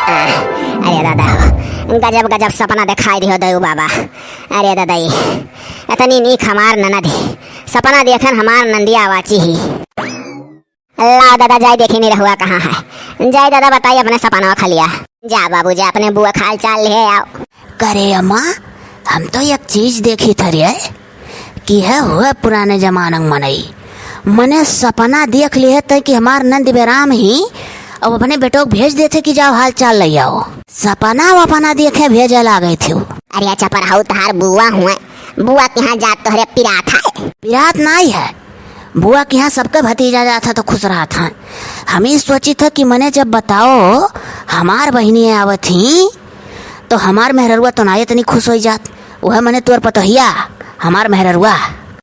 अरे दादा गजब गजब सपना दिखाई दियो दयू बाबा। अरे दादा इतनी नीक हमार ननद सपना देखन हमार नंदिया वाची ही। अल्लाह दादा जाए देखी नहीं रहुआ कहाँ है। जाए दादा बताइए अपने सपना खा लिया। जा बाबू जा अपने बुआ खाल चाल ले आओ। करे अम्मा हम तो एक चीज देखी थरी है कि है हुआ पुराने जमाना में मनई मने सपना देख लिए थे कि हमार नंद बेराम ही अब अपने बेटो को भेज देते कि जाओ हाल चाल ले आओ। सपना वपना देखे भेजे ला गए थे। अरे अच्छा पर हाउ तहार बुआ हुए बुआ के यहाँ जात तोहरे पिरात है। पिरात नहीं है बुआ के यहाँ सबका भतीजा जाता तो खुश रहा था। हम ही सोची था कि मने जब बताओ हमार बहनी आवत थी तो हमार मेहररुआ तो ना इतनी खुश हो जात। वह मने तोर पतोहिया हमार मेहररुआ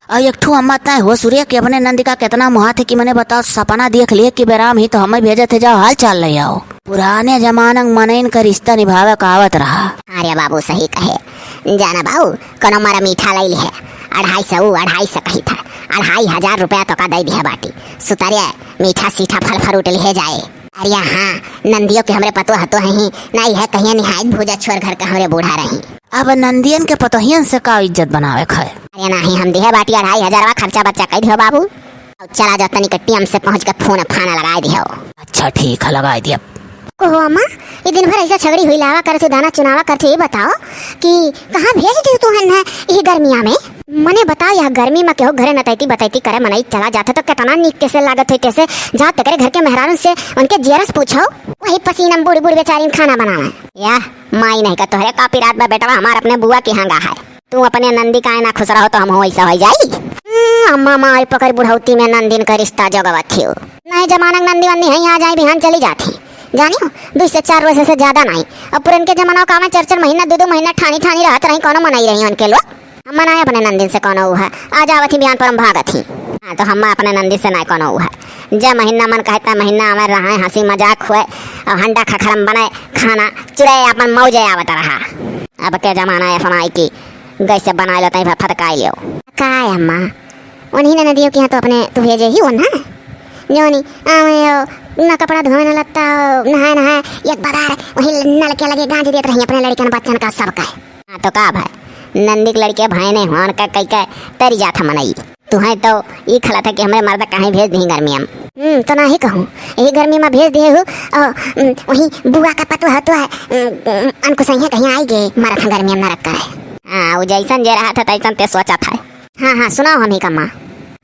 और एक ठू अम्मा तय हो सूर्य के अपने नंदी का कितना मुहा थे कि मैंने बताओ सपना देख लिए कि बेराम ही तो हमें भेजे थे जाओ हाल चाल ले आओ। पुराने जमाना मनइन का रिश्ता निभावे का आवत रहा। अरे बाबू सही कहे जाना बाबू कोनो मारा मीठा लै लिहे 250 कही था 2500 रुपया तो का दे दिया बाटी सुतारिया मीठा सीठा फल फ्रूट लिहे जाए। अरे हाँ नंदियों के हमरे पतो हतो ही नहीं है कहीं निहायत भूजा छोड़ घर के हमरे बूढ़ा रही। अब नंदियन के पतोहियन से का इज्जत बनावे खाए। अरे नहीं हम दिहे बाटी 2500 खर्चा बच्चा कह दियो बाबू। चला जाओ तनिक टीएम से पहुँच कर फोन फाना लगा दियो। अच्छा ठीक है लगा दिया। ओहो अम्मा ये दिन भर ऐसा झगड़ी हुई लावा करते दाना चुनावा करते ये बताओ कि कहाँ भेज दी तू है ये गर्मिया में। मने बताओ यह गर्मी में केहो घरे नतैती बतैती करे मनई चला जाता तो कितना नीक कैसे लागत हुई कैसे जा तेरे घर के मेहरान से उनके जियरस पूछो वही पसीना बूढ़ी बूढ़ी बेचारी खाना बनाना या माई नहीं का तोहरे कापी रात में बेटा हमार अपने बुआ की हंगा है। तू अपने नंदी का ना खुश रहो तो हम ऐसा हो जाई। अम्मा माई पकड़ बुढ़ौती में नंदिन का रिश्ता जगवत थी नहीं जमाना नंदी वंदी यहीं आ जाए बिहान चली जाती जानी हो 2 से 4 वर्ष से ज्यादा नहीं। अब पुरन के जमाना का 4 महीना 2 महीना ठानी रहत रही कोनो मनाई रही उनके लोग। हम मनाए अपने नंदी से कोनो है आ जावत ही बिहान पर हम भागत ही। हाँ तो हम अपने नंदी से नहीं कोनो है जब महीना मन कहता महीना हमें रहा हंसी मजाक हुए और हंडा खखरम बनाए खाना चुरे अपन मौजे आवत रहा। अब के जमाना है फनाई की गैस से बना लो तई फटकाई लियो का अम्मा उन्हीं नदियों के यहाँ तो अपने तू भेजे ही हो ना जो नहीं ना कपड़ा धोने लगता नहाए एक बार वही नल के लगे गांज देते रही अपने लड़के बच्चन का सबका। हाँ तो का भाई नंदी के लड़के भाई ने होन का कई का तरी जाता मनई तू है तो ये खला था कि हमें मर्द कहीं भेज दी गर्मी में तो ना ही कहूँ यही गर्मी में भेज दिए हूँ और वही बुआ का पतो है तो अनकुश कहीं आई गए मारा था गर्मी में न रख कर। हाँ वो जैसन जे रहा था तैसन ते सोचा था। हाँ सुनाओ हम ही का माँ।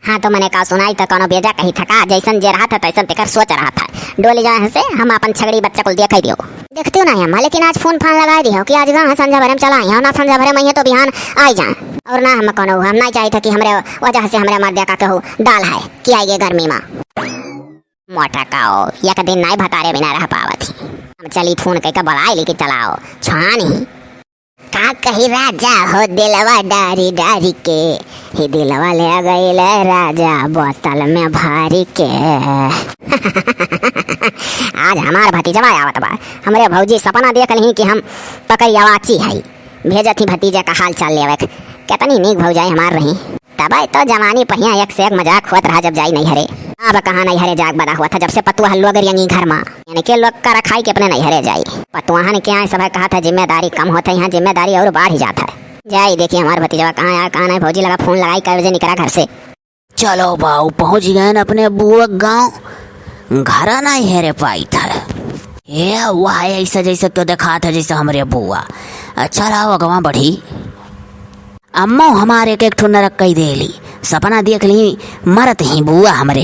हाँ तो मैंने कहा सुनाई तो कोनो बेजा कही थका जैसन जे रहा था तैसन तेकर सोच रहा था डोली जाए से हम अपन छगड़ी बच्चा को देखा दियो देखते हो ना अम्मा लेकिन आज फोन फान लगा दियो कि आज गाँव संध्या भरे में चला यहाँ ना संध्या भरे में तो बिहान आई जाए और ना हम कोनो हम नहीं चाहिए था कि हमारे वजह से हमारे मर्द का कहूँ डाल है कि आइए गर्मी में मोटा काओ एक दिन नहीं भतारे बिना रह पावत ही हम चली फोन कह बुलाई लेके चलाओ छानी का कही राजा हो दिलवा डारी डारी के ही दिलवा ले गई राजा बोतल में भारी के। आज हमार भतीजा आवत बा हमरे भौजी सपना देख ली कि हम पकड़ियावाची है भेजत ही भतीजा का हाल चाल लेवे कितनी नीक भौजाई हमार रही तब तो जवानी पहिया एक से एक मजाक होत रहा जब जाई नहीं हरे। अब कहाँ नहीं हरे जाग बदा हुआ था जब से पतुआ लोग यंगी घर में यानी के लोग का रखाई के अपने नहीं हरे जाई पतुआ ने क्या सब कहा था जिम्मेदारी कम होता है यहाँ जिम्मेदारी और बढ़ ही जाता है। जाई देखिए हमारे भतीजा कहाँ यार कहाँ नहीं भौजी लगा फोन लगाई कर बजे निकला घर से। चलो बाऊ पहुँच गए अपने बुआ गाँव घर नहीं हेरे पाई था ये हुआ है ऐसा जैसे तो देखा था जैसे हमारे बुआ। अच्छा रहा अगवा बढ़ी अम्मा हमारे एक ठो नरक कही दे ली सपना देख ली मरत ही बुआ हमरे।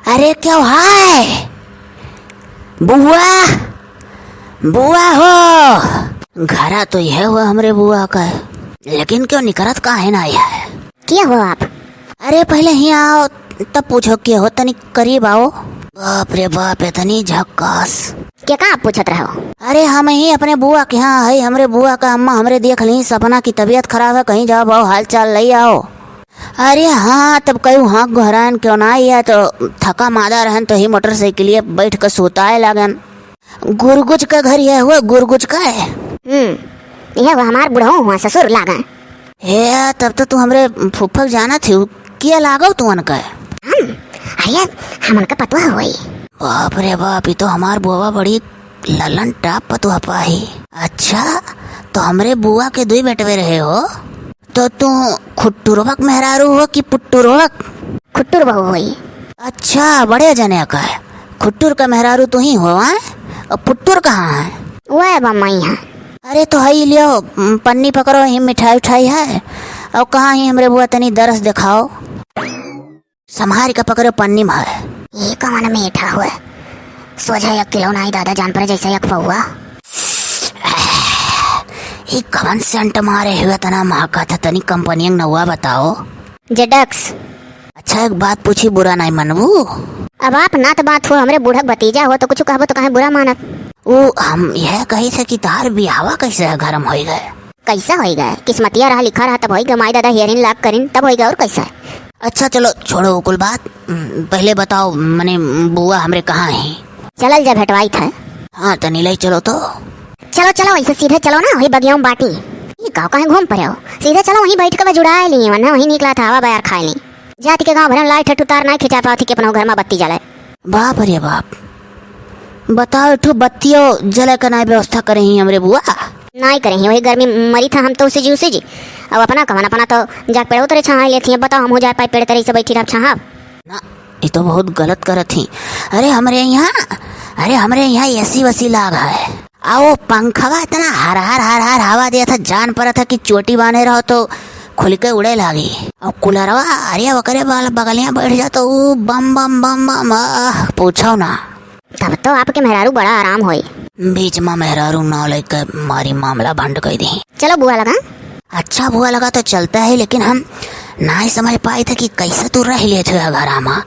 अरे क्यों हाय बुआ बुआ हो घरा तो यह हुआ हमरे बुआ का लेकिन क्यों निकलत का है ना यह क्या हो आप। अरे पहले ही आओ तब पूछो क्या हो तनिक करीब आओ। बाप रे बाप इतनी झक्कास क्या का आप पूछत रहो। अरे हम ही अपने बुआ के यहाँ है हमरे बुआ का अम्मा हमरे देख ली सपना की तबीयत खराब है कहीं जाओ आओ हाल चाल ले आओ। अरे हाँ तब कहीं हाँ घरान क्यों ना है तो थका मादा रहन तो ही मोटरसाइकिल बैठ कर सोताए लगन। गुरगुज का घर यह हुआ गुरगुज का है यह वो हमार बुढ़ऊ हुआ ससुर लागन। हे तब तो तू हमरे फुफक जाना थी क्या लागो तू उनका अरे हम उनका पतवा हुई। बाप रे बाप ये तो हमार बुआ बड़ी ललन टाप पतुआ पाही। अच्छा, तो हमरे बुआ के दुई बेटवे रहे हो, तो तू खुट्टुरवक मेहरारू हो कि पुट्टुरवक? खुट्टुर बहू हुई। अच्छा, बड़े जने का है। खुट्टुर का मेहरारू तू ही हो हैं? और पुट्टुर कहाँ है? वह बम्मई है। अरे तो हई लियो, पन्नी पकड़ो, ही मिठाई उठाई है। और कहाँ ही हमरे बुआ, तनी दरस दिखाओ। संभार का पकड़ो, पन्नी में है। ये कौन मीठा हुआ, सोझा 1 किलो नहीं दादा जान पर जैसे 1 पौआ। ये कौन सेंट मारे हुए तना महका था, तनी कंपनी नवा बताओ। जेडक्स। अच्छा, एक बात पूछी, बुरा नहीं मनबू? अब आप नात बात हो, हमरे बूढ़क भतीजा हो, तो कुछ कहबो तो कहे बुरा मानत। वो हम यह कही थे कि तार बिहावा कैसे है गरम हो गए? कैसा हो गए? किस्मतिया रहा लिखा रहा तब हो गए, माई दादा हियरिन लाग करिन तब हो गए, और कैसा है? अच्छा चलो छोड़ो कुल बात, पहले बताओ मने बुआ हमरे कहाँ है? चलल जा भेटवाई था। हाँ तो नीले चलो तो। चलो चलो ऐसे सीधे चलो ना, वही बगिया में बाटी। ये गाँव कहीं घूम पड़े हो, सीधे चलो वहीं बैठ कर जुड़ा ली, वरना वहीं निकला था हवा बयार खाए ली। जाति के गाँव भर लाइट ठट उतार नहीं खिंचा पाती कि अपना घर में बत्ती जले। बाप रे बाप, बताओ ठू बत्तियों जले का नहीं व्यवस्था करे ही हमरे बुआ? नहीं करें, वही गर्मी मरी था हम तो उसी जी। अब अपना कमान अपना तो जाग पेड़ उतरे छहा लेती है। बताओ हम हो जाए पाए पेड़ तेरे से बैठी रह छहा ना, ये तो बहुत गलत करत थी। अरे हमरे यहाँ ऐसी वसी लाग है। आओ पंखवा इतना हर हवा दिया था, जान पड़ा था कि चोटी बांधे रहो तो खुल के उड़े लागी। और कूलरवा अरे वकरे वाला बगलियां बैठ जाता, बम बम बम बम, पूछो ना। तब तो आपके मेहरारू बड़ा आराम होई। बीच में मेहरारू ना लेकर मारी मामला भंड कर दी। चलो बुआ लगा। अच्छा बुआ लगा तो चलता है, लेकिन हम नहीं समझ पाए थे कि कैसे तू रह लिए थे घर में।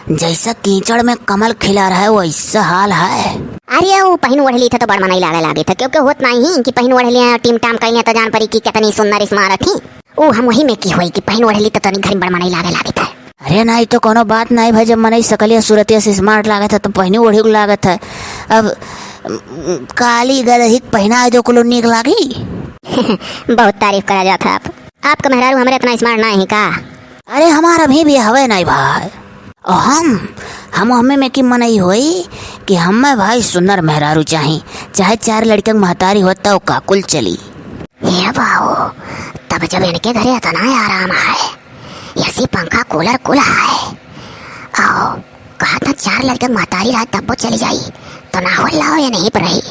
जैसा कीचड़ में कमल खिला रहा है वैसा हाल है। अरे वो पहन ओढ़ ली था तो बड़ मनाई लागे था, क्योंकि होत नहीं कि पहन ओढ़ लिया टीम टाम कर लिया तो जान पड़ी कि कितनी सुंदर स्मारत थी। ओ हम वही में की हुई कि पहन ओढ़ ली तो घर में बड़ मनाई लागे था। अरे नहीं तो कोनो बात नहीं भाई, जब मनई सकलिया सूरतिया से स्मार्ट लागत है तो पहनी ओढ़ी को लागत है। अब काली गदही पहना जो कुलो नीक लागी। बहुत तारीफ करा जाता आप। आपका मेहरारू हमारे इतना स्मार्ट नहीं का? अरे हमारा भी हवे नहीं भाई। और हम हमें में की मनई हुई कि हमें भाई सुंदर मेहरारू चाहिए, चाहे 4 लड़के महतारी होता हो काकुल चली। ये बाबू, तब जब इनके घरे इतना आराम है, ऐसी पंखा कूलर कुल है, आओ कहा था 4 लड़के महतारी रहा तब वो चली जाई, तो ना हो लाओ या नहीं पर रही।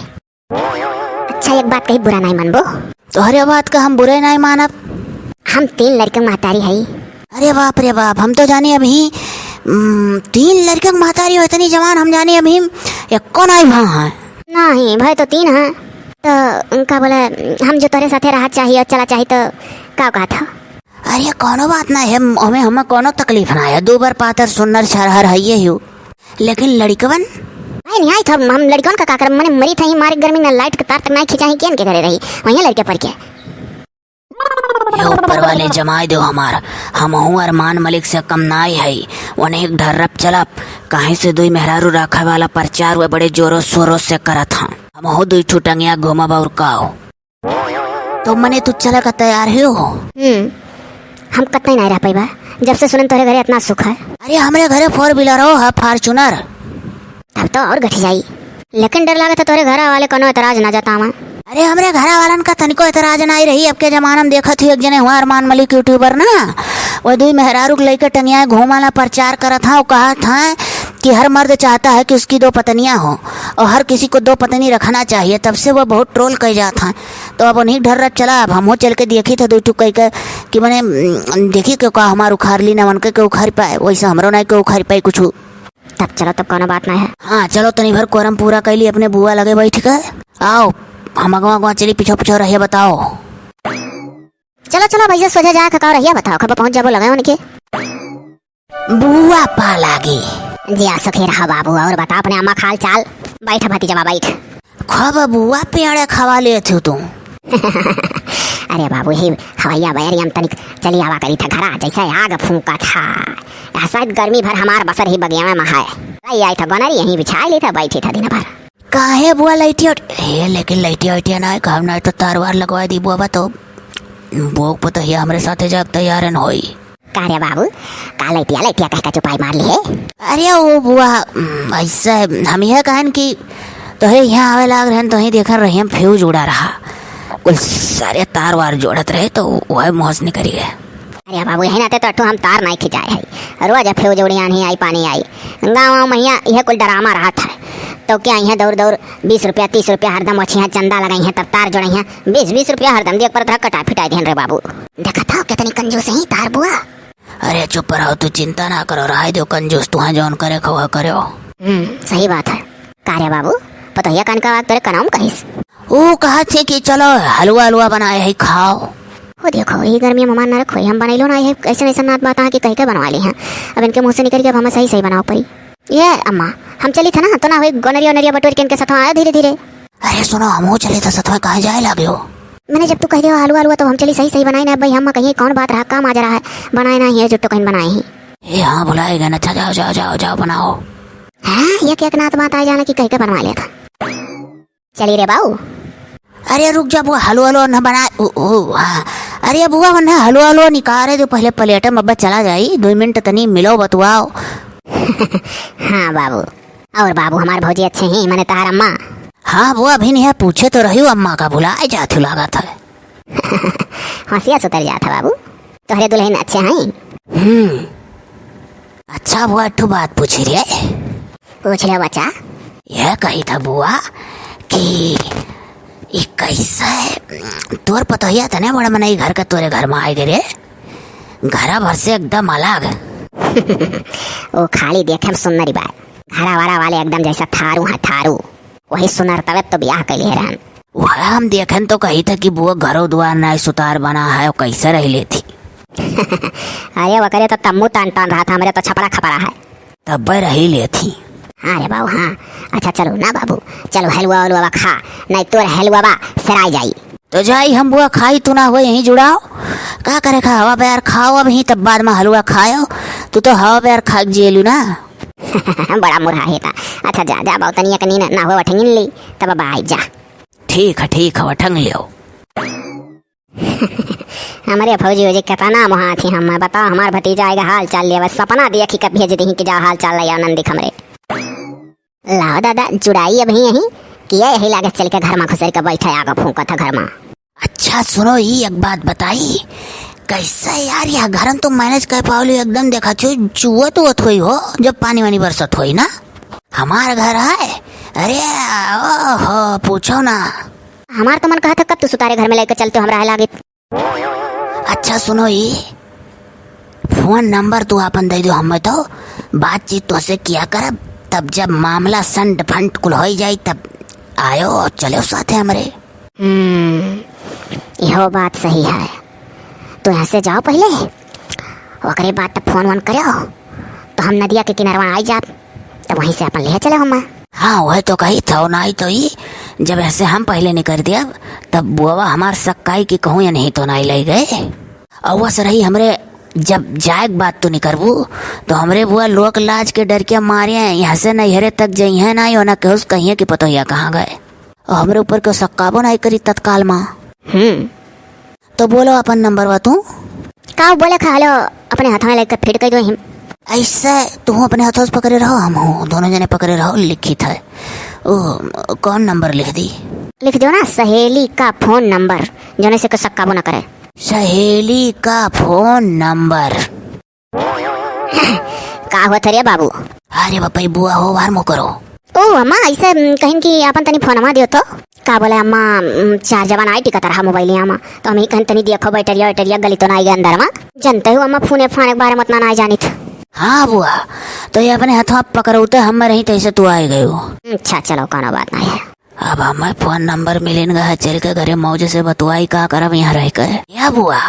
अच्छा एक बात कही बुरा नहीं मनबो? तोहरे बात का हम बुरे नहीं मानब। हम 3 लड़के महतारी है। अरे बाप रे बाप, हम तो जाने अभी 3 लड़के महतारी हो, इतनी जवान हम जाने अभी एको नहीं भाई है। नहीं भाई तो 3 है, तो उनका बोले हम जो तेरे साथे रहा चाहिए और चला चाहिए तो क्या कहा था? अरे कोनो बात नहीं है, हमें कोनो तकलीफ ना है। 2 बार पातर सुन्नर छरहर है ये हूँ, लेकिन लड़कवन नहीं आई था। हम लड़कन का काकर मने मरी था ही मारे गर्मी में लाइट के तार तक नहीं खिंचा ही के घरे रही वहीं लड़के पर के। ऊपर वाले जमाई दो हमार, हम अरमान मलिक से कम नाई है। उन्हें ढर्रप चलप कहीं से 2 मेहरारू रखा वाला प्रचार वे बड़े जोरों शोरों से करत था। हम हो 2 ठुटंगिया घुमा और काओ तो मने तू चला का तैयार हो? हम कतई नहीं रह पाइबा जब से सुनन तोरे घरे इतना सुख है। अरे हमारे घरे 4 व्हीलर हो है, फॉर्चूनर। तब तो और घटी जाई, लेकिन डर लगा था तोरे घर वाले कोनो एतराज ना जाता मैं। अरे हमरे घर वालन का तनिको एतराज नहीं रही। अब के जमाना में देखत हुई एक जने हुआ अरमान मलिक यूट्यूबर ना, वो 2 मेहरारू लेकर टंगिया घूमाला प्रचार करत था। वो कहा था कि हर मर्द चाहता है कि उसकी 2 पत्नियां हो और हर किसी को 2 पत्नी रखना चाहिए। तब से वो बहुत ट्रोल कर जाता है। तो अब उन्हीं ढर्रप चला। अब हम चल के देखी था 2 टुक कह कि मैंने देखी के का हमार उखाड़ ली ना मन के उखाड़ पाए, वैसे हमरो नहीं के उखाड़ पाए कुछ। तब चलो तब कोनो बात नहीं है। हाँ चलो तनी भर कोरम पूरा कर ली, अपने बुआ लगे बैठ कर आओ। हम अगवा चली पीछे रहिए, बताओ। चलो चलो भैया सोचा जा खका रहिए, बताओ कब पहुंच जाबो लगे उनके। बुआ पा लागी जी आ सके रहा बाबू, और बता अपने अम्मा खाल चाल। बैठ भतीजा बैठ। खब बुआ पेड़े खवा ले थे तुम। अरे बाबू ही हवैया बैरी हम तनिक चली आवा करी था घरा, जैसा आग फूंका था। शायद गर्मी भर हमार बसर ही बगिया में है। आई था बनरी यहीं बिछा ली था, बैठी था दिन भर। काहे बुआ लैटिया हे, लेकिन लैटिया ना काम नहीं तो तार वार लगवा दी बुआ। तो बोक पता ही हमारे साथे जब तैयार न होई। का रे बाबू का लैटिया कह का चुपाई मार ली है? अरे वो बुआ ऐसा हम यह कहन कि तो हे यहाँ आवे लाग रहे तो ही देखा रही हम फ्यूज उड़ा रहा कुल सारे तार वार जोड़त रहे तो वह मोहस निकल गए। अरे बाबू यही नाते तो हम तार नहीं खिंचाए है रोज फ्यूज उड़िया नहीं आई पानी आई गाँव मैया यह कुल डरामा रहा था तो क्या यहाँ दौड़ दौड़ 20 रुपया 30 रुपया हरदम अच्छी यहाँ चंदा लगाई हैं तब तार जोड़े हैं 20-20 रुपया हरदम देख पर कटा फिटाई थे रे बाबू देखा था कितनी कंजूस है तार बुआ। अरे चुप रहो तू चिंता ना करो रहा दो कंजूस तू जौन करे खो करो। सही बात है कार्य बाबू पतोहिया कान का तेरे कनाम कहिस वो कहा थे कि चलो हलवा हलवा बनाए है खाओ। वो देखो ये गर्मी में मान ना रखो हम बनाई लो ना ये ऐसा ऐसा नात बात कि कहीं के बनवा ली हैं अब इनके मुंह से निकल के अब हमें सही सही बनाओ पड़ी। ये अम्मा हम चली था ना तो ना हुई गोनरिया नरिया बटोर के इनके साथ आया धीरे धीरे। अरे सुनो हम चले तो सतवा कहाँ जाए लगे हो। मैंने जब तू कह दिया आलू आलू तो हम चली सही सही बनाए ना भाई हम कहीं कौन बात रहा काम आ जा रहा है बनाए ना ही जुट्टो कहीं बनाए ही। ये हाँ बुलाएगा ना। अच्छा जाओ जाओ जाओ जाओ बनाओ। हाँ ये क्या नात बात आ जाना कि कहीं के बनवा लिया था। चलिए रे बाबू। अरे रुक जा बुआ हलवा हलवा न बनाए हाँ अरे बुआ वरना हलवा हलवा निकाले जो पहले प्लेट में बस चला जाई 2 मिनट तनी मिलो बतुआओ। हाँ बाबू और बाबू हमारे भौजी अच्छे हैं मैंने तार अम्मा। हाँ बुआ अभी नहीं पूछे तो रही अम्मा का बुलाए जाते लगा था। हंसिया सुतर जाता बाबू तोहरे दुल्हन अच्छे हैं। अच्छा बुआ एक बात पूछी रे। पूछ ले बच्चा। यह कही था बुआ कि कैसा है तोर पतोहिया तने बड़ा मनाई घर का तोरे घर में आए गे घरा भर से एकदम अलग। वो खाली देखे सुंदरी बात घरा वारा वाले एकदम जैसा थारू है थारू वही सुनर तवे तो ब्याह कर लिए रहन। वह हम देखन तो कही था कि बुआ घरों द्वार नए सुतार बना है कैसे रह लेती। अरे वो करे तो तम्मू तान तान रहा था हमारे तो छपड़ा खपड़ा है तब रही लेती। हाँ रे बाबू हाँ अच्छा चलो ना बाबू चलो हलवा हलवा खा नहीं तो हलवा सराय जाई तो जाई हम बुआ खाई तू ना हो यहीं जुड़ाओ क्या करे खा हवा पैर खाओ अब ही तब बाद में हलवा खाओ तू तो हवा पैर खा जेलू ना। बड़ा मुरहा है था। अच्छा जा जा बहुत तनिया कनी ना हुआ ठंगिन ली तब बाई जा। ठीक है ठंग लियो। हमारे फौजी हो कितना मुहा थी हम बताओ हमार भतीजा आएगा हाल चाल लिया बस सपना दिया कि कब भेज दी कि जा हाल चाल लिया नंदी खमरे लाओ दादा जुड़ाई अभी यही किया यही लागे चल के घर में घुसर के बैठा आगा फूका था घर में। अच्छा सुनो ये एक बात बताई कैसा यार यह घर तो मैनेज कर पाओ एकदम देखा छो चुआ तो हुई हो जब पानी वानी बरसत हुई ना हमारा घर है। अरे ओहो पूछो ना हमार तो मन कहा था कब तू सुतारे घर में लेकर चलते हमरा लागे। अच्छा सुनो ये फोन नंबर तू अपन दे दो हमें तो बातचीत तो से किया कर तब जब मामला संड फंड कुल हो जाए तब आयो और चलो साथे हमारे। यह बात सही है तो यहाँ से जाओ पहले ओकरे बाद तब फोन वन करो तो हम नदिया के किनारे आई जात तब वहीं से अपन ले चले हम। हाँ वह तो कही था ना ही तो ही जब ऐसे हम पहले नहीं कर दिया तब बुआ हमार सक्काई की कहूँ या नहीं तो नहीं ले गए और वह रही हमरे जब जाए बात तो नहीं करबू तो हमरे बुआ लोक लाज के डर के मारे यहाँ से नहरे तक जाई है ना यो ना कहूँ कहिए कि पतोहिया कहाँ गए और हमरे ऊपर क्यों सक्काबो नहीं करी तत्काल माँ। तो बोलो अपन नंबर बा तू का बोले खा लो अपने हाथों में लेकर फिट कर दो हिम ऐसे तू अपने हाथों से पकड़े रहो हम हो दोनों जने पकड़े रहो लिखित है ओ कौन नंबर लिख दी लिख दो ना सहेली का फोन नंबर जोने से कुछ सक्काबो ना करे। सहेली का फोन नंबर का होता रे बाबू। अरे बापा बुआ हो बार मो करो ओ अम्मा ऐसे कहीं कि अपन तनी फोन मा दियो तो का बोले अम्मा चार जवान आई टिकट रहा मोबाइल में तो हम कहीं तनी देखो बैटरिया बैटरिया गली तो ना आई अंदर में जानते हो अम्मा फोन के बारे में उतना ना जानी थी। हाँ बुआ तो ये अपने हाथों पकड़ते हम रही तैसे तू आए गए हो। अच्छा चलो कोनो बात नहीं है। अब हमें फोन नंबर मिलेगा है चल के घरे मौज से बतुआई का करब यहाँ रह कर या बुआ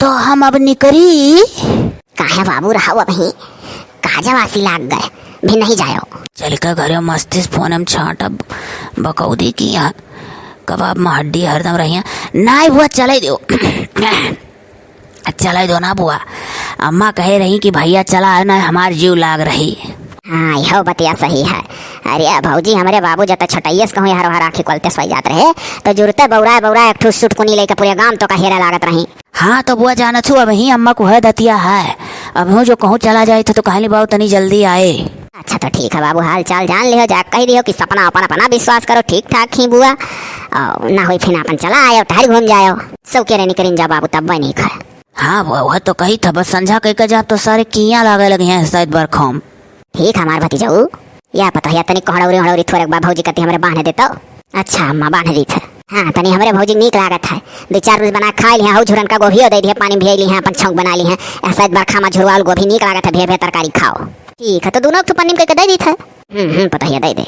तो हम अब निकरी काहे बाबू रहा अभी काजवासी लाग गए भी नहीं जायो चल के घरे मस्ती फोन हम छाटब बकौदी की यहाँ कबाब में हड्डी हरदम रही ना बुआ चले दो चले दो ना बुआ अम्मा कहे रही कि भैया चला है ना हमार जीव लाग रही। हाँ यह बतिया सही है। अरे भौजी हमारे बाबू जब तक छटैया कहूँ हर हर आँखें खोलते सो जाते रहे तो जुड़ते बौरा बौरा एक ठूस सुटकुनी लेकर पूरे गांव तो का हेरा लागत रही। हाँ तो बुआ जाना छू अब ही अम्मा को है दतिया है अब हूँ जो कहूँ चला जाए तो कहली बाबू तनी जल्दी आए। अच्छा तो ठीक है बाबू, हाल चाल जान लियो, जा कह दियो कि सपना अपन अपना विश्वास करो, ठीक ठाक ही बुआ, और ना हो फिर अपन चला आयो, ठहर घूम जायो, सब के नहीं करीन जा बाबू, तब नहीं खा। हाँ वह तो कही था, बस संझा कह के जा तो सारे किया लागे लगे हैं शायद बरखम। ठीक है हमार भतीजाऊ, या पता है तनी हड़ौरी हड़ौरी थोड़े बा भौजी कती हमरे बांध देता। अच्छा अम्मा बांध दी थे, हाँ तनी हमरे भौजी नीक लागत है, 2-4 रोज बना खा ली है, झुरन का गोभी दे दिए, पानी भेज ली है, अपन छौंक बना ली है, शायद बरखा में झुरवाल गोभी नीक लागत है, भे भे तरकारी खाओ। ठीक है तो दोनों तो पन्नी में दे दी थे। पता है दे दे।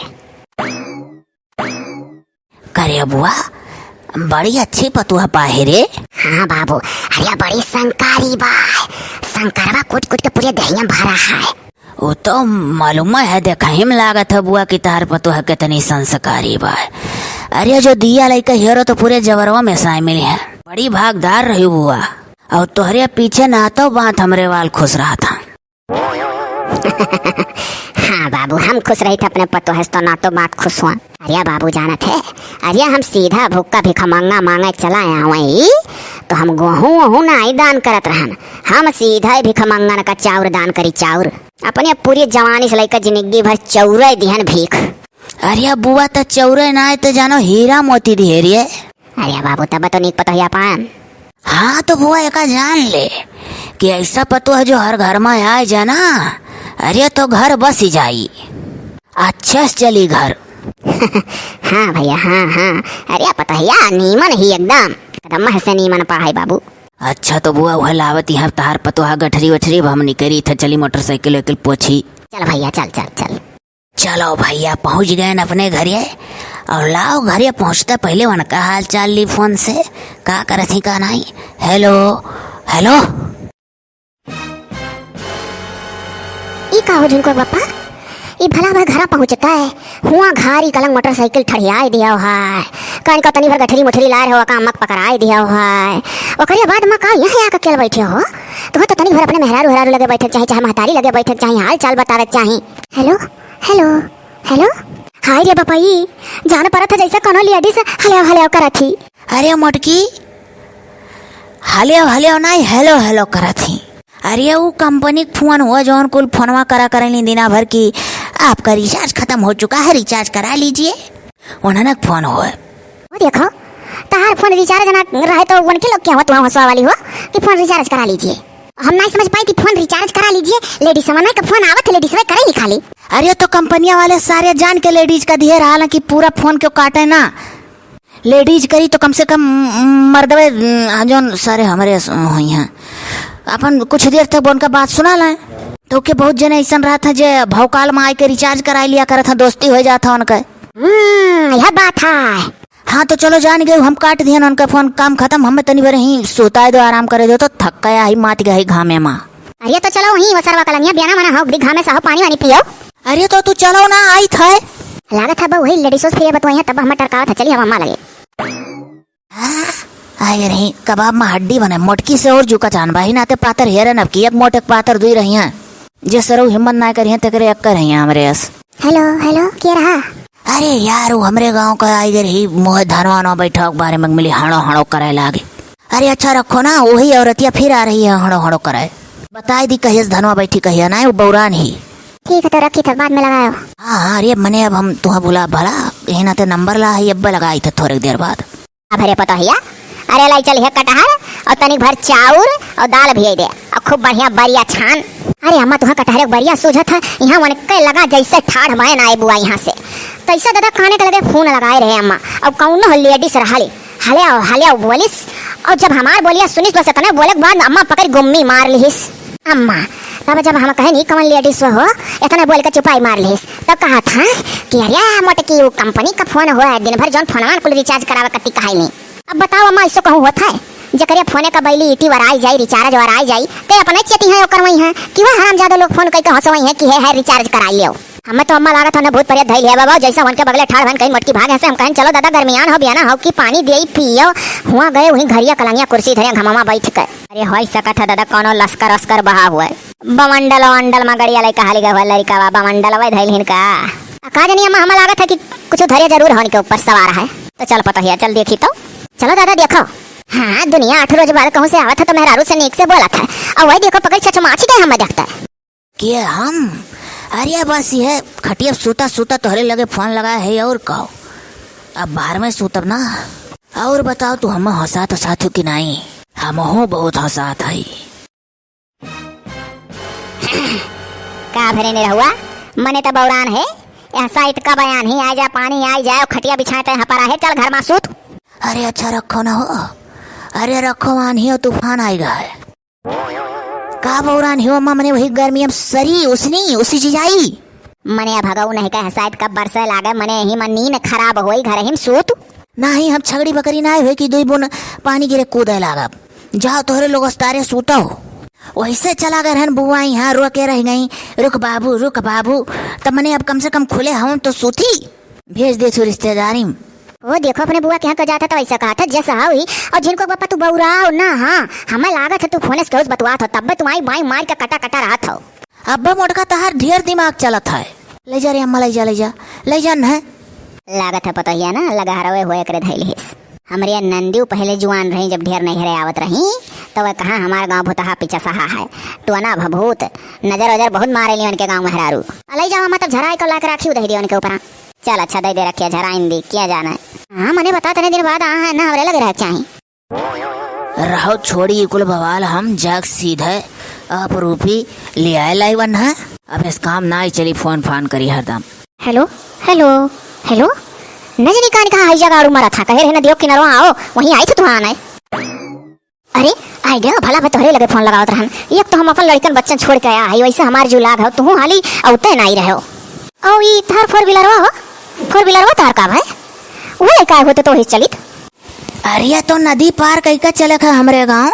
करे बुआ बड़ी अच्छी पतुआ पाहे रे। हाँ बाबू, अरे बड़ी संकारी बा, संकारवा कुट कुट के पूरे दहिया भरा है। वो तो मालूम है, देखा हिम लागत है बुआ की तार पतुआ कितनी संस्कारी बा। अरे जो दिया लइका हेरो तो पूरे जबरवा में शामिल है, बड़ी भागदार रही बुआ, और तोहरे पीछे ना तो बात हमरे वाल खुश रहा था। हाँ बाबू, हम खुश रही थे अपने पतो है तो ना तो बात खुश हुआ। अरे बाबू जाना थे, अरे हम सीधा भूखा भिखा मांगा मांगा चला आया वही, तो हम गेहूँ ना ही दान करत रहन, हम सीधा भिखा मांगा का चाउर दान करी, चाउर अपने पूरी जवानी से लेकर जिंदगी भर चौरे दिहन भीख। अरे बुआ तो चौरे ना तो जानो हीरा मोती दिहेरिए। अरे बाबू तब तो नहीं पता है पान। हाँ तो बुआ एक जान ले कि ऐसा पतो है जो हर घर में आए जाना, अरे तो घर बस ही जाई, अच्छे से चली घर। हाँ भैया हाँ हाँ, अरे पता है नीमन ही एकदम से नीमन पा है बाबू। अच्छा तो बुआ वह लावत यहाँ तार पतो है गठरी वठरी हम निकली था, चली मोटरसाइकिल वैकिल पोछी। चल भैया चल चल चल। चलो भैया पहुँच गए न अपने घरे, और लाओ घरे पहुँचते पहले उनका हाल चाल ली फोन से, का करत ही का नहीं। हेलो हेलो ई का हो जिनको पापा, ई भला भर घरा पहुंचता है, हुआ घारी कलंग मोटरसाइकिल ठड़ियाई दिया है, कन का तनी भर गठरी मुठरी लाए हो का मक पकड़ाई दिया है, ओकरे बाद में का यहाँ आके अकेले बैठे हो, तो तनी भर अपने मेहरारू हरारू लगे बैठे चाहे, चाहे महतारी लगे बैठे चाहे, हाल चाल बतावे चाहे। हेलो हेलो हेलो, हाय रे बापाई, जान परत है जैसे कोनो लेडीज हले हले करत थी। अरे मोटकी हले हले नहीं हेलो हेलो करत थी। अरे वो कंपनी फोन हुआ जो कुल फोनवा करा करें दिना भर की, आपका रिचार्ज खत्म हो चुका है, रिचार्ज करा लीजिए, उन्होंने फोन हुआ। वो देखो तार फोन रिचार्ज ना रहे तो उनके लोग क्या हुआ, तुम्हारा हंसवा वाली हो कि फोन रिचार्ज करा लीजिए, हम नहीं समझ पाए कि फोन रिचार्ज करा लीजिए, लेडीज समझ का फोन आवत लेडीज वे करे नहीं खाली। अरे तो कंपनिया वाले सारे जान के लेडीज का दिए रहा कि पूरा फोन क्यों काटे ना, लेडीज करी तो कम से कम मर्दवे जो सारे हमारे हुई हैं, अपन कुछ देर तक उनका बात सुना लें, तो के बहुत जन ऐसा रहा था जो भौकाल में आए के रिचार्ज करा लिया करा था, दोस्ती हो जाता उनका। यह बात है। हाँ तो चलो जान गए, हम काट दिए उनका फोन, काम खत्म, हमें तनी बार ही सोता दो आराम करे दो, तो थक गया ही मात गया ही घामे माँ। अरे तो चलो वहीं वसरवा कलंगिया बियाना मना हो, घामे साहो पानी वानी पियो। अरे तो तू चलो ना आई था, लागत है वही लेडीजों से बतवाई तब हम टरकावा था, चलिए हम अम्मा लगे। आए रही कबाब में हड्डी बने मोटकी से और जुका चान भाई नाते पातर हेरन अब की एक मोटे पातर दुई रही हैं, जे सरो हिम्मत ना करी हैं तकरे अक्कर रही हैं हमरे यस। हेलो हेलो क्या रहा? अरे यार वो हमरे गांव का आई रही मोह धनवा न बैठक बारे में मिली हड़ो हड़ो करे लागे। अरे अच्छा रखो ना, वही औरतिया फिर आ रही है हड़ो हड़ो करे, बताई दी कहिए धनवा बैठी कहिए ना, वो बौरान ही। ठीक है तो रखी था बाद में लगायो। हाँ अरे मने अब हम तुहा बुला भला यही नाते नंबर ला है, अब लगाई था थोड़ी देर बाद। अब अरे पता है, अरे लाई चल है कटहर और तनिक भर चाउर और दाल भी दे और खूब बढ़िया बरिया छान। अरे अम्मा तुहा कटहर बरिया सूझत है, यहाँ उनके लगा जैसे ठाढ़ बहन आए बुआ यहाँ से, तैसे दादा खाने के लगे फोन लगाए रहे अम्मा, अब कौन लेडीज रहा हले बोलिस, और जब हमार बोलिया सुनिस बस तने बोले के बाद अम्मा पकड़ गुम्मी मार लिहिस अम्मा। तब जब हम कहे नहीं कौन लेडीज हो इतना बोल के चुपाई मार लिहिस, तब कहा था कि अरे मोटकी वो कंपनी का फोन हुआ दिन भर जौन फोनवा कुल रिचार्ज करावे कती कहाई नहीं। अब बताओ अम्मा इसको कहूँ होता है जकरिया फोने का बैली इटी वर आई जाई, रिचार्ज वर आई जाई, ते अपने चेती है ओकर वही है कि वह हराम ज्यादा लोग फोन करके हंसवई है कि है रिचार्ज करा लियो। हमें तो अम्मा लागत होने बहुत परिया धइल है बाबा, जैसा उनके बगले ठाड़ बहन कहीं मटकी भाग ऐसे हम कहें चलो दादा गर्मियान हो बियाना हो कि पानी दे पियो, हुआ गए वहीं घरिया कलंगिया कुर्सी धरे घमामा बैठ कर। अरे हो सकत है दादा कोनो लश्कर अस्कर बहा हुआ है, बमंडल वंडल में गड़िया लइका हाली गवा लइका बा बमंडल वै धइल हिनका का जानी अम्मा, हमें लागत है कि कुछ धैर्य जरूर है उनके ऊपर सवार है। तो चल पता है चल देखी तो, चलो दादा देखो हाँ दुनिया 8 रोज बाद कहूँ से आवा था तो मेहरारू से नीक से बोला था और वही देखो पकड़ चचमाची गए हमें देखता है। के हम? अरे बस ये खटिया सूता सूता तोहरे लगे फोन लगा है और कहो अब बाहर में सूतब ना। और बताओ तू हम हंसात हंसात हो कि नहीं? हम हो बहुत हंसात है। का भरे नहीं रहुआ मने तो बौरान है ऐसा इतका बयान ही आ जा पानी आई जाए खटिया बिछाते हैं पर है चल घर में सूत। अरे अच्छा रखो ना हो। अरे रखो आनी हो तूफान आएगा है। का बौरान हो अम्मा मने वही गर्मी अब सरी उसनी उसी चीज आई मने भगाऊ नहीं कहे शायद कब बरसे लागे मने ही मन नींद खराब होई घर हिम सूत। नहीं हम छगड़ी बकरी ना हुए कि 2 बूंद पानी गिरे कूदे लागब। जाओ तोहरे लोग अस्तारे सूता हो। वैसे चला गए रहन बुआ यहाँ रो के रह गई रुक बाबू तब मने अब कम से कम खुले हम तो सूती भेज दे तू रिश्तेदारी। वो देखो अपने बुआ के यहाँ जाता तो ऐसा कहा था जैसा हुई और जिनको पापा तू बौराओ ना। हाँ हमें लागत है तू फोन से बतवा था तब तुम्हारी बाई मार के कटा कटा रहा था। अब्बा मोटका तहार ढेर दिमाग चलत है। ले जा रे अम्मा ले जा न लागत है पता ही ना लगा रहे हुए करे धैली हमारे नंदी पहले जुआन रही जब ढेर नहीं आवत रही तो वह कहा हमारा गांव भूतहा पीछा सहा है टोना भभूत नजर वजर बहुत मारे ली उनके गांव मेहरारू अलई जावा मतलब झराई को लाकर रखी दे दी उनके ऊपर। चल अच्छा दे रखिया झराइन दी क्या जाना है। हाँ मने बता तने दिन बाद है ना हमरे लगे रह चाहिए रहो छोड़ी कुल बवाल हम जग सीधे अपरूपी ले आए लाइवन है। अब इस काम ना ही चली फोन फान करी हरदम। हेलो हेलो हेलो नजनी कान कहा हई जगह मरा था कहे रहना दियो किनारो आओ वहीं आई तो आना है। अरे आई गया भला तोहरे लगे फोन लगावत रहन एक तो हम अपन लड़कन बच्चन छोड़ के आया है वैसे हमार जुलाग हो तू हाली औते नहीं रहे हो। ओ ई थार 4 व्हीलरवा तार का भाई वो का होते तो ही चलित। अरे तो नदी पार कई का चले था हमरे गांव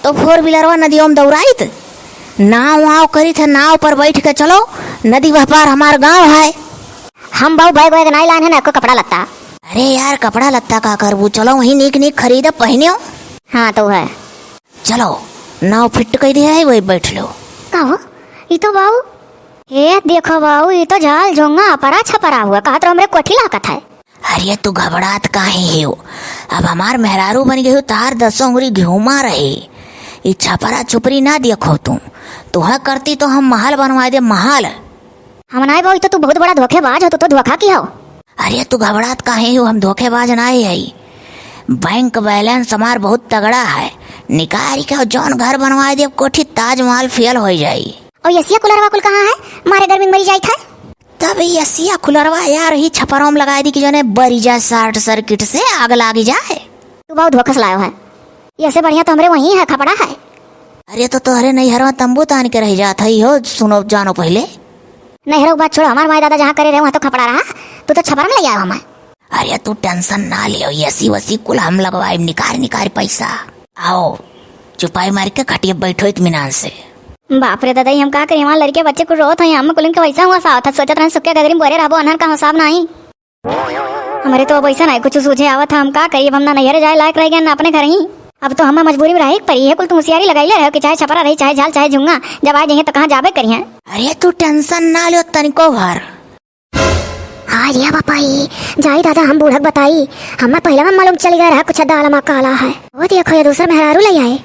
तो 4 व्हीलरवा नदियों में दौड़ाइत नाव वाव करी थे नाव पर बैठ के चलो नदी वह पार हमार गांव है। हम बहु बैग वैग नहीं लान है ना को कपड़ा लत्ता। अरे यार कपड़ा लत्ता का करबू चलो वही नीक खरीद पहने। हाँ तो है चलो नाव फिट कर दिया है वही बैठ लो। कहो ये तो बाऊ ये देखो बाऊ ये तो झाल झोंगा अपरा छपरा हुआ कहा तो हमरे कोठी लागत है। अरे तू घबरात काहे हो अब हमार मेहरारू बन गई हो तार 10 उंगली घूमा रहे ये छपरा छुपरी ना देखो तुह करती तो हम महल बनवा दे महल। हम नहीं बाऊ तो तू बहुत बड़ा धोखेबाज हो तो धोखा की हो। अरे तू घबरात काहे हो हम धोखेबाज ना है। बैंक बैलेंस हमार बहुत तगड़ा है निकाल के जौन घर बनवा दे कोठी ताजमहल फेल हो जाई। और यसिया कुलरवा कुल कहाँ है मारे गर्मी में मरी जाई था तब यसिया कुलरवा यार ही छपरों में लगा दी कि जो ने बरी जा शॉर्ट सर्किट से आग लागी जाए। तू बहुत धोखस लायो है ऐसे बढ़िया तो हमरे वहीं है खपड़ा है। अरे तो तोहरे नैहरवा तंबू तान के रह जात है हो सुनो जानो पहले। नहरों की बात छोड़ो हमारे माई दादा जहाँ करे रहे वहाँ तो खपड़ा रहा तू तो छपरा में ले आया हमें। अरे तू टेंशन ना लियो यसी वसी कुल हम लगवाए निकार पैसा। आओ चुपाई मार के खटिया बैठो इत्मीनान से। बाप रे दादा हम का करें वहाँ लड़के बच्चे कुछ रोत है हम कुल के वैसा हुआ सा था सोचत रहे सुक्के गदरी बोरे रहबो अनहर का हिसाब नहीं हमारे तो वैसा नहीं कुछ सूझे आवत हम का करिए हम ना नैहर जाए लायक रह गए ना अपने घर ही। अब तो हमें मजबूरी में रहे पड़ी है कुल तू होशियारी लगाई रहे कि चाहे छपरा रही चाहे झाल चाहे झुंगा जब आ जाइए तो कहाँ जाबे करिए। अरे तू टेंशन ना लियो तनिको भर। हाँ लिया पापाई जाई दादा हम बूढ़क बताई हमें पहले में मालूम चल गया रहा कुछ दालमा काला है वो देखो ये दूसरा मेहरारू ले आए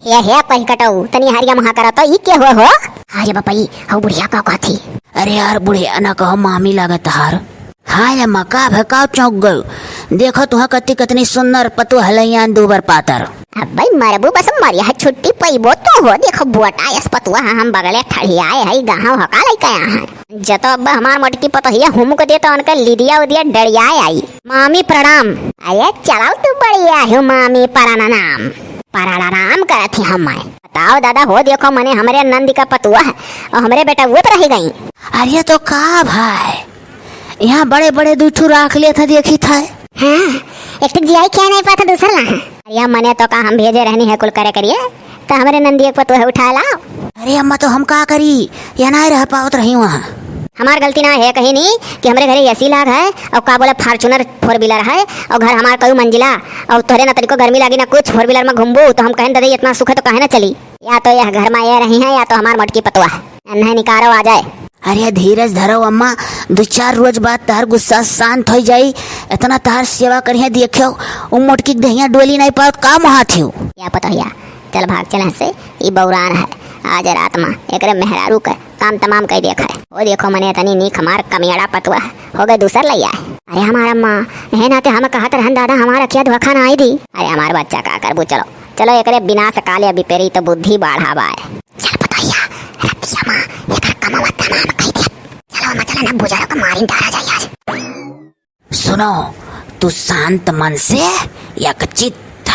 ये पही कटऊ तनी हरिया महा करा तो ई के हो। हाँ पापाई हाउ बुढ़िया का कहती। अरे यार बुढ़िया ना कहो मामी लागत हार। हाँ मका भकाव चौंक गयो देखो तुह कतनी सुंदर पतु हलैया दूबर पातर। अब भाई मरबू बस मरिया है छुट्टी पैबो तो हो देखो बुआटा यस पतुआ हम बगले ठड़ी आए है गाँव हका लाई कया है जतो अब हमार मटकी पतहिया हम को देता उनका लिदिया उदिया डरिया आई। मामी प्रणाम। अरे चलाओ तू बढ़िया हो मामी परनाम करती हम बताओ दादा हो देखो मने हमारे नंदी का पतुआ है और हमारे बेटा वो तो रह गई। अरे तो का भाई यहाँ बड़े बड़े दूठू राख लिया था देखी था। हाँ एक तो जिया क्या नहीं पाता दूसरा ला अरे मने तो का हम भेजे रहनी है कुल करे करिए तो हमारे नंदी एक पतुआ है उठा लाओ। अरे अम्मा तो हम का करी या ना रह पावत रही वहाँ। हमार गलती ना है कहीं नहीं कि हमारे घरे एसी लाग है और का बोला फॉर्चूनर 4 व्हीलर है और घर हमार कई मंजिला और तोरे ना तरीको गर्मी लगी ना कुछ 4 व्हीलर में घूमबू तो हम कहें दादा इतना सुख है तो कहे ना चली या तो यह घर में ये रही है या तो हमार मटकी पतुआ है नहीं निकारो आ जाए। अरे धीरज धरो अम्मा, 2-4 रोज बाद तार गुस्सा शांत हो जाई। इतना तार सेवा करिए देखियो, उ मोटकी दहिया डोली नहीं पाओ का मुहा थियो। या पतोहिया चल भाग चल से, ई बौरान है आज रात में एकरे मेहरारू का काम तमाम कह देखा है। वो देखो मने तनी नीक हमार कमियाड़ा पतुआ हो गए दूसर लैया है। अरे हमारा अम्मा है ना ते हम कहत रहन दादा हमारा क्या धोखा ना आई दी। अरे हमार बच्चा का करबू, चलो चलो एकरे बिना से काले बिपेरी तो बुद्धि बढ़ावा है। चल पतोहिया रतिया मां एकर कमावा तमाम कह दे। चलो अम्मा चला ना बुझारो का मारिन डारा जाई आज। सुनो, तू शांत मन से यकचित्त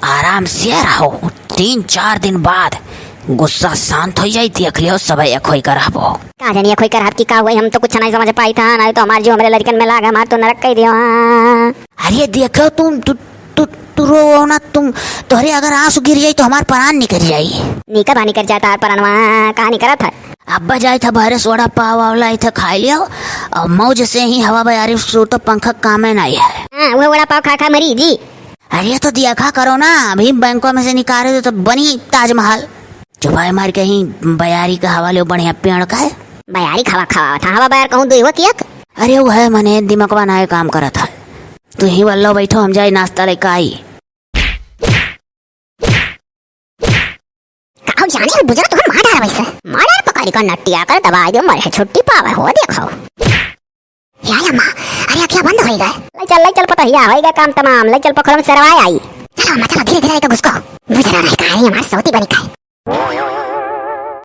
आराम से रहो। 3-4 दिन बाद गुस्सा शांत हो जाई, देख लियो सब एक होई करबो। का जानिए कोई करहत की का हुई, हम तो कुछ नहीं समझ पाई था। नहीं तो हमार जो हमारे लड़कन में लागा मार तो नरक कह दियो। अरे देखो तू रो ना, तुम तोहरे अगर आंसू गिर जाई तो हमार प्राण निकल जाई। निकर बानी कर जाता परनवा कहानी करत है। अब्बा जाए था बाहर सोडा पाव वाला थे खाई लियो, और मौज से ही हवा बयारी सो तो पंखा कामे नहीं है। हां वो वड़ा पाव खा खा मरी जी। अरे तो देखा करो ना, अभी बैंकों में से निकाले तो बनी ताजमहल। चुपाए मार के ही बयारी का हवा लो, बढ़िया पेड़ का है। बयारी खावा खावा था, हवा बयार कहूं दुईवा किया। अरे वो है मने दिमागवा ना काम करा था। तू ही वल्लो बैठो, हम जाए नाश्ता लेकर आई। काऊ जाने बुझा तो हम मार वैसे मार पकारी का नटिया कर दवाई दो मरे छुट्टी पावे हो देखो। या अम्मा अरे क्या बंद हो गए। ले चल पता हिया हो गया काम तमाम। ले चल पखरम सरवाई आई। चलो अम्मा चलो धीरे धीरे तो घुसको बुझा रहा है कहानी हमारी सौती बनी का।